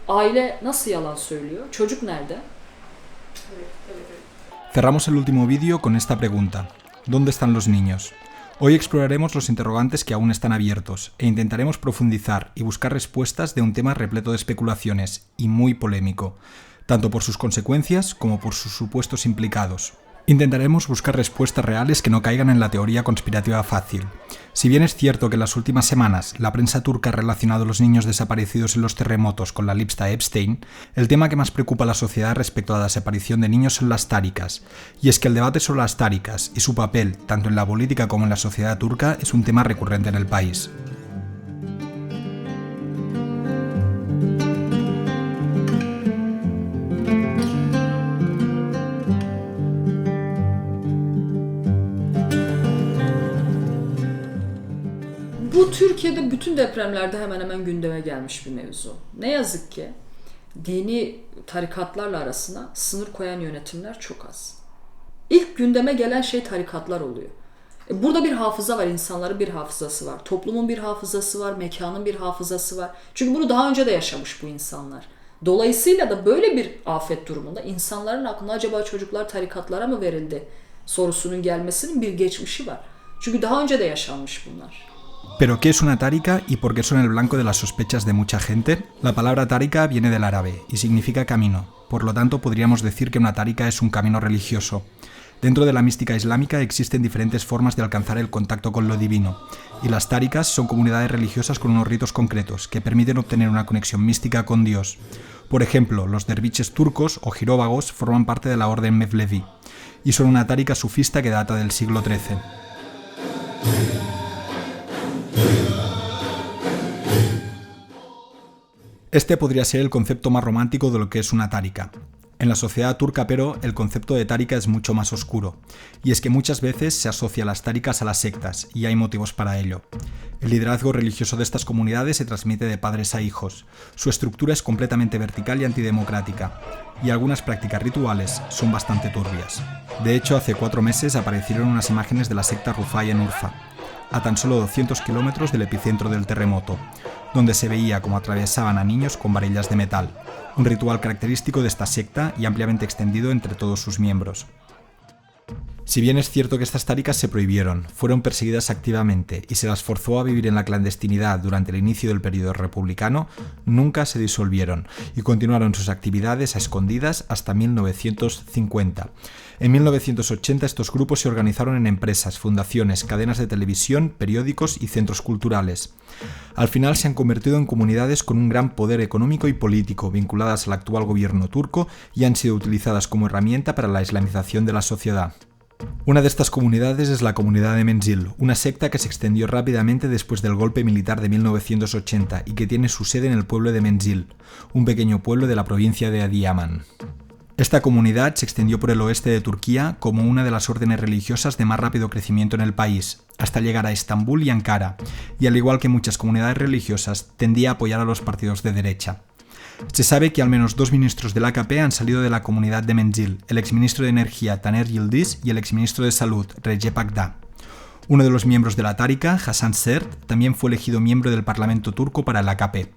Aile nasıl yalan söylüyor? Çocuk nerede? Cerramos el último vídeo con esta pregunta. ¿Dónde están los niños? Hoy exploraremos los interrogantes que aún están abiertos e intentaremos profundizar y buscar respuestas de un tema repleto de especulaciones y muy polémico, tanto por sus consecuencias como por sus supuestos implicados. Intentaremos buscar respuestas reales que no caigan en la teoría conspirativa fácil. Si bien es cierto que en las últimas semanas la prensa turca ha relacionado a los niños desaparecidos en los terremotos con la lista Epstein, el tema que más preocupa a la sociedad respecto a la desaparición de niños son las tarikas. Y es que el debate sobre las tarikas y su papel, tanto en la política como en la sociedad turca, es un tema recurrente en el país. Bu Türkiye'de bütün depremlerde hemen hemen gündeme gelmiş bir mevzu. Ne yazık ki dini tarikatlarla arasına sınır koyan yönetimler çok az. İlk gündeme gelen şey tarikatlar oluyor. Burada bir hafıza var, insanların bir hafızası var, toplumun bir hafızası var, mekanın bir hafızası var. Çünkü bunu daha önce de yaşamış bu insanlar. Dolayısıyla da böyle bir afet durumunda insanların aklına acaba çocuklar tarikatlara mı verildi sorusunun gelmesinin bir geçmişi var. Çünkü daha önce de yaşanmış bunlar. ¿Pero qué es una tárica y por qué son el blanco de las sospechas de mucha gente? La palabra tárica viene del árabe y significa camino. Por lo tanto, podríamos decir que una tárica es un camino religioso. Dentro de la mística islámica existen diferentes formas de alcanzar el contacto con lo divino, y las tárikas son comunidades religiosas con unos ritos concretos que permiten obtener una conexión mística con Dios. Por ejemplo, los derviches turcos o giróvagos forman parte de la orden Mevlevi, y son una tárika sufista que data del siglo XIII. Este podría ser el concepto más romántico de lo que es una tárika. En la sociedad turca, pero, el concepto de tárika es mucho más oscuro, y es que muchas veces se asocia a las tárikas a las sectas, y hay motivos para ello. El liderazgo religioso de estas comunidades se transmite de padres a hijos, su estructura es completamente vertical y antidemocrática, y algunas prácticas rituales son bastante turbias. De hecho, hace 4 meses aparecieron unas imágenes de la secta Rufai en Urfa, a tan solo 200 kilómetros del epicentro del terremoto, donde se veía cómo atravesaban a niños con varillas de metal, un ritual característico de esta secta y ampliamente extendido entre todos sus miembros. Si bien es cierto que estas tárikas se prohibieron, fueron perseguidas activamente y se las forzó a vivir en la clandestinidad durante el inicio del periodo republicano, nunca se disolvieron y continuaron sus actividades a escondidas hasta 1950. En 1980 estos grupos se organizaron en empresas, fundaciones, cadenas de televisión, periódicos y centros culturales. Al final se han convertido en comunidades con un gran poder económico y político vinculadas al actual gobierno turco y han sido utilizadas como herramienta para la islamización de la sociedad. Una de estas comunidades es la comunidad de Menzil, una secta que se extendió rápidamente después del golpe militar de 1980 y que tiene su sede en el pueblo de Menzil, un pequeño pueblo de la provincia de Adiyaman. Esta comunidad se extendió por el oeste de Turquía como una de las órdenes religiosas de más rápido crecimiento en el país, hasta llegar a Estambul y Ankara, y al igual que muchas comunidades religiosas, tendía a apoyar a los partidos de derecha. Se sabe que al menos 2 ministros del AKP han salido de la comunidad de Menzil, el exministro de Energía Taner Yildiz y el exministro de Salud Recep Akda. Uno de los miembros de la tárika, Hasan Sert, también fue elegido miembro del Parlamento turco para el AKP.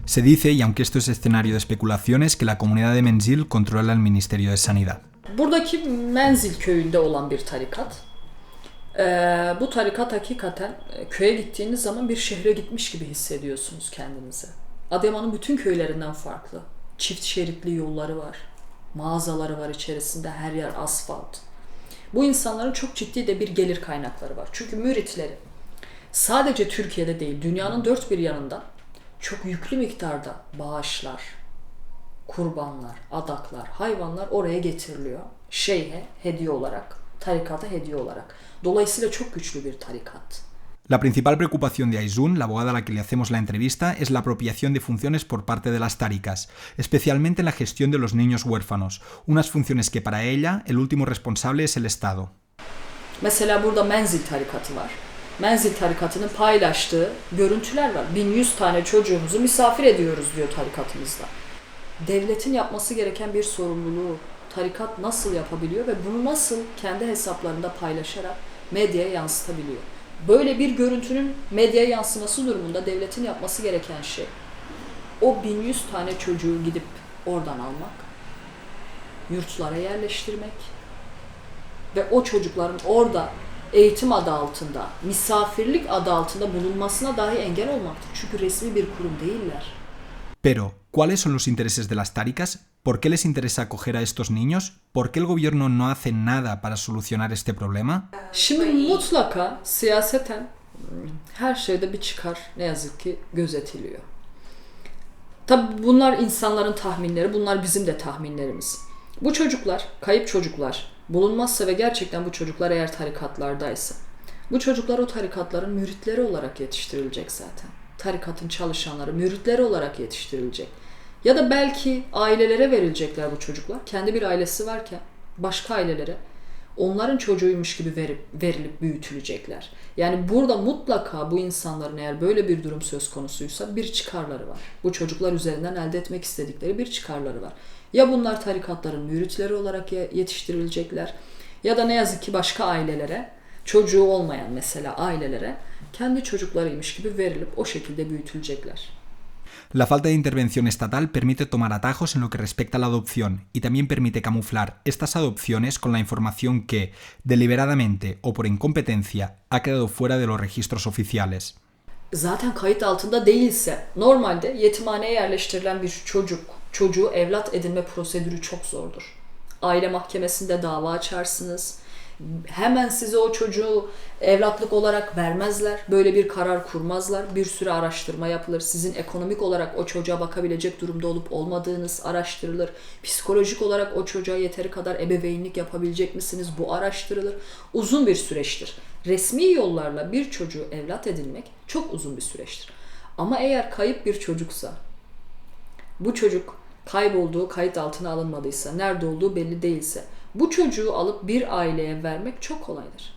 Se dice, y aunque esto es escenario de especulaciones, que la comunidad de Menzil controla el Ministerio de Sanidad. Buradaki Menzil köyünde olan bir tarikat. Bu tarikat hakikaten köye gittiğiniz zaman bir şehre gitmiş gibi hissediyorsunuz kendinizi. Adıyaman'ın bütün köylerinden farklı. Çift şeritli yolları var. Mağazaları var içerisinde, her yer asfalt. Bu insanların çok ciddi de bir gelir kaynakları var. Çünkü müritleri sadece Türkiye'de değil, dünyanın dört bir yanından çok yüklü miktarda bağışlar, kurbanlar, adaklar, hayvanlar oraya getiriliyor. Şeyhe hediye olarak, tarikata hediye olarak. Dolayısıyla çok güçlü bir tarikat. La principal preocupación de Aysun, la abogada a la que le hacemos la entrevista, es la apropiación de funciones por parte de las tárikas, especialmente en la gestión de los niños huérfanos, unas funciones que para ella el último responsable es el Estado. Mesela burada Menzil tarikatı var. Menzil tarikatının paylaştığı görüntüler var. 1100 tane çocuğumuzu misafir ediyoruz diyor tarikatımızda. Devletin yapması gereken bir sorumluluğu tarikat nasıl yapabiliyor ve bunu nasıl kendi hesaplarında paylaşarak medyaya yansıtabiliyor? Böyle bir görüntünün medyaya yansıması durumunda devletin yapması gereken şey o 1100 tane çocuğu gidip oradan almak, yurtlara yerleştirmek ve o çocukların orada eğitim adı altında, misafirlik adı altında bulunmasına dahi engel olmaktır. Çünkü resmi bir kurum değiller. Pero, ¿cuáles son los intereses de las tarikas? ¿Por qué les interesa acoger a estos niños? ¿Por qué el gobierno no hace nada para solucionar este problema? Şimdi mutlaka siyaseten her şeyde bir çıkar ne yazık ki gözetiliyor. Tabi bunlar insanların tahminleri, bunlar bizim de tahminlerimiz. Bu çocuklar, kayıp çocuklar bulunmazsa ve gerçekten bu çocuklar eğer tarikatlardaysa, bu çocuklar o tarikatların müritleri olarak yetiştirilecek zaten. Tarikatın çalışanları, müritleri olarak yetiştirilecek. Ya da belki ailelere verilecekler bu çocuklar. Kendi bir ailesi varken başka ailelere onların çocuğuymuş gibi verilip büyütülecekler. Yani burada mutlaka bu insanların eğer böyle bir durum söz konusuysa bir çıkarları var. Bu çocuklar üzerinden elde etmek istedikleri bir çıkarları var. Ya bunlar tarikatların müritleri olarak yetiştirilecekler ya da ne yazık ki başka ailelere, çocuğu olmayan mesela ailelere kendi çocuklarıymış gibi verilip o şekilde büyütülecekler. La falta de intervención estatal permite tomar atajos en lo que respecta a la adopción y también permite camuflar estas adopciones con la información que, deliberadamente o por incompetencia, ha quedado fuera de los registros oficiales. Zaten kayıt altında değilse normalde yetimhaneye yerleştirilen bir çocuğu evlat edinme prosedürü çok zordur. Aile mahkemesinde dava açarsınız. Hemen size o çocuğu evlatlık olarak vermezler. Böyle bir karar kurmazlar. Bir sürü araştırma yapılır. Sizin ekonomik olarak o çocuğa bakabilecek durumda olup olmadığınız araştırılır. Psikolojik olarak o çocuğa yeteri kadar ebeveynlik yapabilecek misiniz? Bu araştırılır. Uzun bir süreçtir. Resmi yollarla bir çocuğu evlat edinmek çok uzun bir süreçtir. Ama eğer kayıp bir çocuksa, bu çocuk kaybolduğu, kayıt altına alınmadıysa, nerede olduğu belli değilse, bu çocuğu alıp bir aileye vermek çok kolaydır.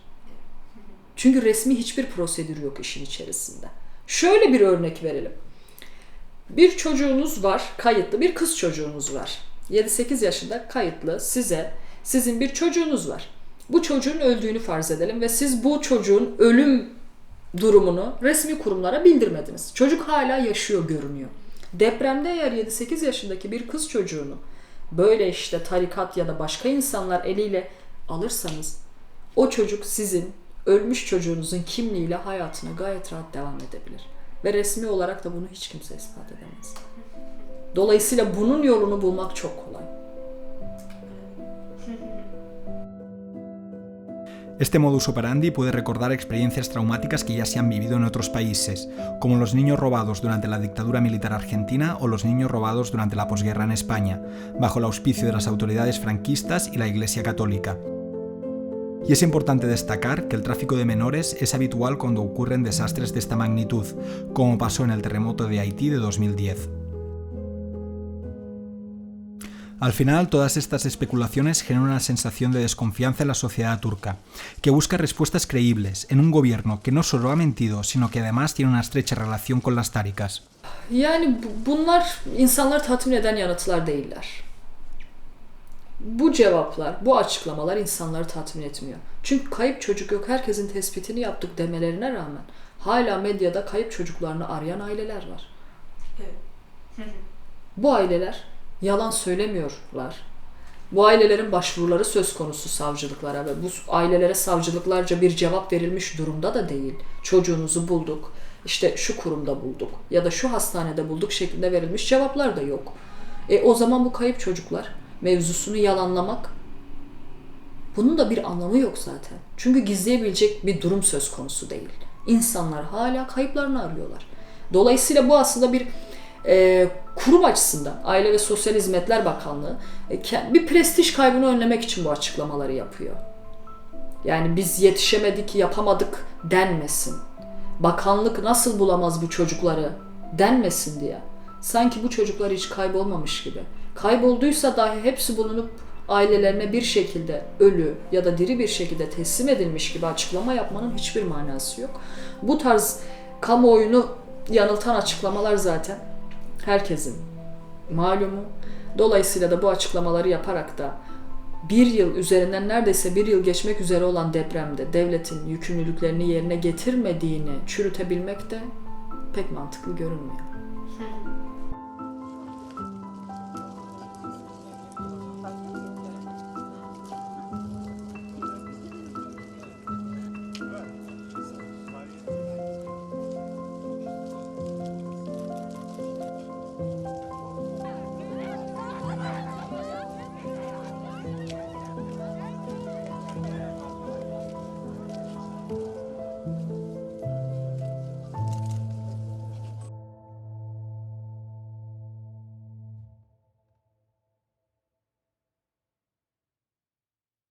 Çünkü resmi hiçbir prosedür yok işin içerisinde. Şöyle bir örnek verelim. Bir çocuğunuz var, kayıtlı bir kız çocuğunuz var. 7-8 yaşında kayıtlı sizin bir çocuğunuz var. Bu çocuğun öldüğünü farz edelim ve siz bu çocuğun ölüm durumunu resmi kurumlara bildirmediniz. Çocuk hala yaşıyor görünüyor. Depremde eğer 7-8 yaşındaki bir kız çocuğunu böyle işte tarikat ya da başka insanlar eliyle alırsanız o çocuk sizin ölmüş çocuğunuzun kimliğiyle hayatına gayet rahat devam edebilir. Ve resmi olarak da bunu hiç kimse ispat edemez. Dolayısıyla bunun yolunu bulmak çok kolay. Este modus operandi puede recordar experiencias traumáticas que ya se han vivido en otros países, como los niños robados durante la dictadura militar argentina o los niños robados durante la posguerra en España, bajo el auspicio de las autoridades franquistas y la Iglesia Católica. Y es importante destacar que el tráfico de menores es habitual cuando ocurren desastres de esta magnitud, como pasó en el terremoto de Haití de 2010. Al final, todas estas especulaciones generan una sensación de desconfianza en la sociedad turca, que busca respuestas creíbles en un gobierno que no solo ha mentido, sino que además tiene una estrecha relación con las tarikas. Yani bunlar insanları tatmin eden yanıtlar değiller. Bu cevaplar, bu açıklamalar insanları tatmin etmiyor. Çünkü kayıp çocuk yok, herkesin tespitini yaptık demelerine rağmen hala medyada kayıp çocuklarını arayan aileler var. Bu aileler yalan söylemiyorlar. Bu ailelerin başvuruları söz konusu savcılıklara ve bu ailelere savcılıklarca bir cevap verilmiş durumda da değil. Çocuğunuzu bulduk, işte şu kurumda bulduk ya da şu hastanede bulduk şeklinde verilmiş cevaplar da yok. O zaman bu kayıp çocuklar mevzusunu yalanlamak, bunun da bir anlamı yok zaten. Çünkü gizleyebilecek bir durum söz konusu değil. İnsanlar hala kayıplarını arıyorlar. Dolayısıyla bu aslında bir kurum açısından Aile ve Sosyal Hizmetler Bakanlığı bir prestij kaybını önlemek için bu açıklamaları yapıyor. Yani biz yetişemedik, yapamadık denmesin. Bakanlık nasıl bulamaz bu çocukları denmesin diye. Sanki bu çocuklar hiç kaybolmamış gibi. Kaybolduysa dahi hepsi bulunup ailelerine bir şekilde ölü ya da diri bir şekilde teslim edilmiş gibi açıklama yapmanın hiçbir manası yok. Bu tarz kamuoyunu yanıltan açıklamalar zaten herkesin malumu. Dolayısıyla da bu açıklamaları yaparak da neredeyse bir yıl geçmek üzere olan depremde devletin yükümlülüklerini yerine getirmediğini çürütebilmek de pek mantıklı görünmüyor.